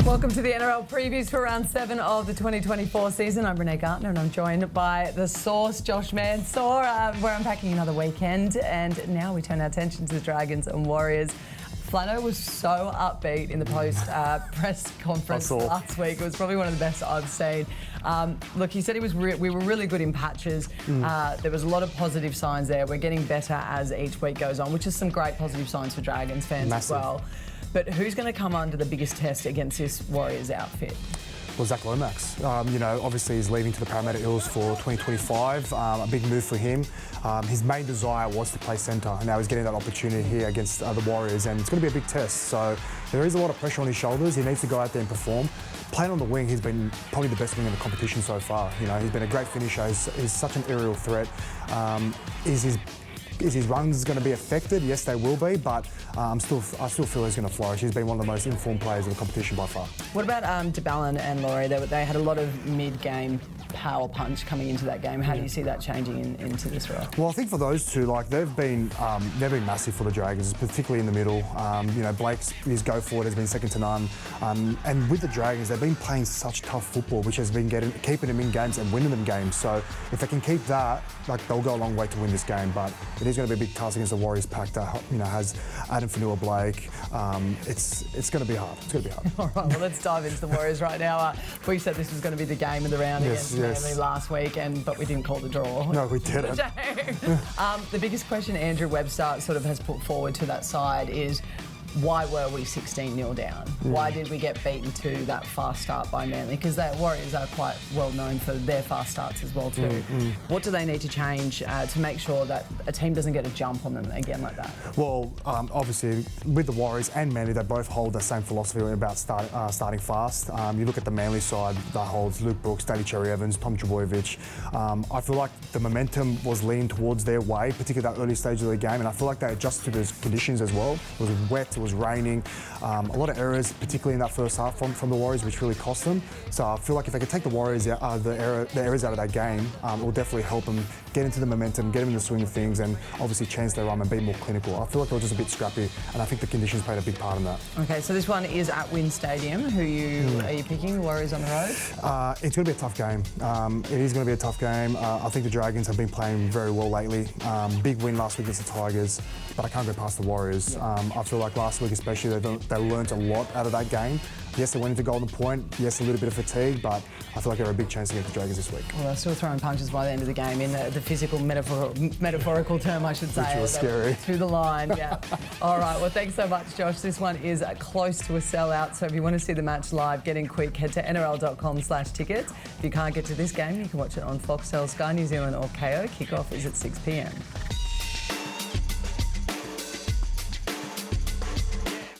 Welcome to the NRL previews for round 7 of the 2024 season. I'm Renee Gartner and I'm joined by the source, Josh Mansour. We're unpacking another weekend and now we turn our attention to the Dragons and Warriors. Flano was so upbeat in the post press conference last week. It was probably one of the best I've seen. Look, he said we were really good in patches. There was a lot of positive signs there. We're getting better as each week goes on, which is some great positive signs for Dragons fans as well. But who's going to come under the biggest test against this Warriors outfit? Well, Zach Lomax. Obviously he's leaving to the Parramatta Eels for 2025. A big move for him. His main desire was to play centre, and now he's getting that opportunity here against the Warriors, and it's going to be a big test. So there is a lot of pressure on his shoulders. He needs to go out there and perform. Playing on the wing, he's been probably the best wing in the competition so far. He's been a great finisher. He's such an aerial threat. Is his runs going to be affected? Yes, they will be, but I still feel he's going to flourish. He's been one of the most informed players in the competition by far. What about DeBallin and Laurie? They had a lot of mid-game power punch coming into that game. How do you see that changing into this role? Well, I think for those two, they've been massive for the Dragons, particularly in the middle. Blake's his go forward has been second to none, and with the Dragons, they've been playing such tough football, which has been keeping them in games and winning them games. So if they can keep that, they'll go a long way to win this game. But it is going to be a big task against the Warriors pack that has Adam Fanua-Blake. It's going to be hard. It's going to be hard. All right, well, let's dive into the Warriors right now. We said this was going to be the game of the round against Manly last week, but we didn't call the draw. No, we didn't. The biggest question Andrew Webster sort of has put forward to that side is, why were we 16-0 down? Why did we get beaten to that fast start by Manly? Because the Warriors are quite well known for their fast starts as well too. What do they need to change to make sure that a team doesn't get a jump on them again like that? Well, obviously with the Warriors and Manly, they both hold the same philosophy about starting fast. You look at the Manly side that holds Luke Brooks, Daly Cherry-Evans, Tom Trbojevic. I feel like the momentum was leaning towards their way, particularly that early stage of the game, and I feel like they adjusted to those conditions as well. It was wet, it was raining, a lot of errors, particularly in that first half from the Warriors, which really cost them. So I feel like if they could take the Warriors out, the errors out of that game, it will definitely help them get into the momentum, get them in the swing of things, and obviously chance their run and be more clinical. I feel like they were just a bit scrappy, and I think the conditions played a big part in that. Okay, so this one is at Wynn Stadium. Are you picking? The Warriors on the road? It's going to be a tough game. It is going to be a tough game. I think the Dragons have been playing very well lately. Big win last week against the Tigers, but I can't go past the Warriors. I feel like last week especially, they learned a lot out of that game. Yes, they went into Golden Point. Yes, a little bit of fatigue, but I feel like they're a big chance against the Dragons this week. Well, they're still throwing punches by the end of the game in the physical, metaphorical term, I should say. Which was scary. To the line, yeah. All right, well, thanks so much, Josh. This one is close to a sellout, so if you want to see the match live, get in quick, head to nrl.com/tickets. If you can't get to this game, you can watch it on Foxtel, Sky New Zealand or KO. Kickoff is at 6 p.m.